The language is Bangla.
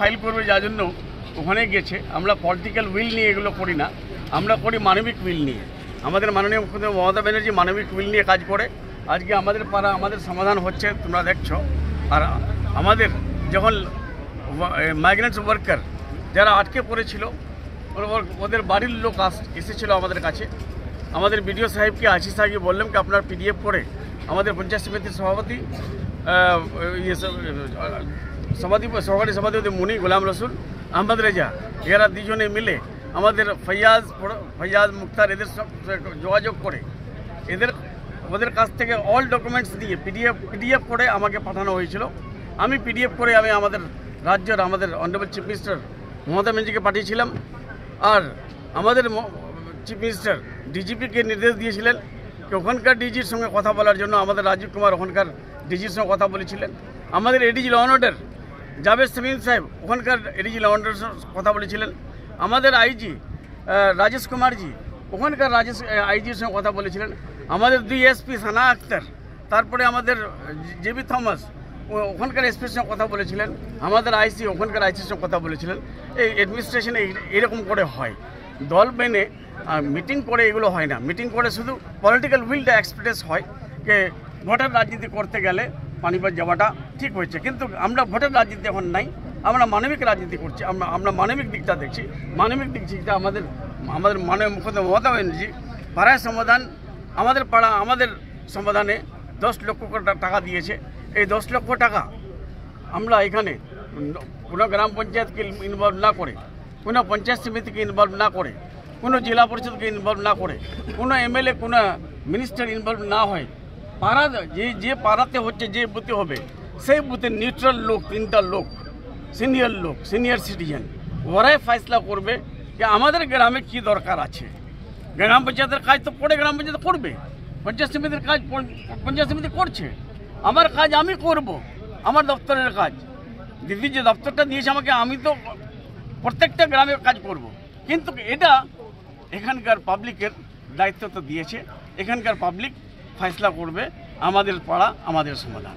ফাইল করবে যার জন্য ওখানে গেছে। আমরা পলিটিক্যাল উইল নিয়ে এগুলো করি না, আমরা করি মানবিক উইল নিয়ে। আমাদের মাননীয় মুখ্যমন্ত্রী মমতা ব্যানার্জি মানবিক উইল নিয়ে কাজ করে। আজকে আমাদের পাড়া আমাদের সমাধান হচ্ছে, তোমরা দেখছো। আর আমাদের যখন মাইগ্রেন্টস ওয়ার্কার যারা আটকে পড়েছিল ওদের বাড়ির লোক এসেছিলো আমাদের কাছে। আমাদের বিডিও সাহেবকে আশিস সাহেবকে বললাম কি আপনার পিডিএফ করে আমাদের পঞ্চায়েত সমিতির সভাপতি সহকারী সভাপতি মুনি গোলাম রসুল আহমদ রেজা এরা দুজনে মিলে আমাদের ফৈয়াজ মুক্তার এদের সব যোগাযোগ করে ওদের কাছ থেকে অল ডকুমেন্টস দিয়ে পিডিএফ করে আমাকে পাঠানো হয়েছিল। আমি পিডিএফ করে আমি আমাদের রাজ্যের আমাদের অনারেবল চিফ মিনিস্টার মমতা ব্যানার্জিকে পাঠিয়েছিলাম। আর আমাদের চিফ মিনিস্টার ডিজিপিকে নির্দেশ দিয়েছিলেন যে ওখানকার ডিজির সঙ্গে কথা বলার জন্য। আমাদের রাজীব কুমার ওখানকার ডিজির সঙ্গে কথা বলেছিলেন। আমাদের ADG law and order Javed Samin সাহেব ওখানকার এডিজি ল অ্যান্ড অর্ডার কথা বলেছিলেন। আমাদের আইজি রাজেশ কুমারজি ওখানকার আইজির সঙ্গে কথা বলেছিলেন। আমাদের দুই এসপি সানা আক্তার, তারপরে আমাদের জেবি থমাস ওখানকার এসপির সঙ্গে কথা বলেছিলেন। আমাদের আইসি ওখানকার আইসির সঙ্গে কথা বলেছিলেন। এই অ্যাডমিনিস্ট্রেশনে এরকম করে হয়, দল বেনে মিটিং করে এগুলো হয় না। মিটিং করে শুধু পলিটিক্যাল উইলটা এক্সপ্রেস হয় যে ভোটের রাজনীতি করতে গেলে পানিপত যাওয়াটা ঠিক হয়েছে, কিন্তু আমরা ভোটের রাজনীতি এখন নাই, আমরা মানবিক রাজনীতি করছি। আমরা মানবিক দিকটা দেখছি। মানবিক দিকটা আমাদের মাননীয় মুখ্যমন্ত্রী মমতা ব্যানার্জি পাড়ায় সমাধান, আমাদের পাড়া আমাদের সমাধানে 10 লক্ষ টাকা দিয়েছে। এই 10 লক্ষ টাকা আমরা এখানে কোনো গ্রাম পঞ্চায়েতকে ইনভলভ না করে, কোনো পঞ্চায়েত সমিতিকে ইনভলভ না করে, কোনো জেলা পরিষদকে ইনভলভ না করে, কোনো এমএলএ কোনো মিনিস্টার ইনভলভ না হয়, পাড়া যে পাড়াতে হচ্ছে যে বুথে হবে সেই বুথে নিউট্রাল লোক 3টা লোক সিনিয়র সিটিজেন ওরাই ফয়সলা করবে যে আমাদের গ্রামে কি দরকার আছে। গ্রাম পঞ্চায়েতের কাজ তো পরে গ্রাম পঞ্চায়েত করবে, পঞ্চায়েত সমিতির কাজ পঞ্চায়েত সমিতি করছে। আমার কাজ আমি করব, আমার দপ্তরের কাজ। দিদি যে দপ্তরটা দিয়েছে আমাকে, আমি তো প্রত্যেকটা গ্রামে কাজ করব। কিন্তু এটা এখানকার পাবলিকের দায়িত্ব তো দিয়েছে, এখানকার পাবলিক ফয়সলা করবে আমাদের পাড়া আমাদের সমাধান।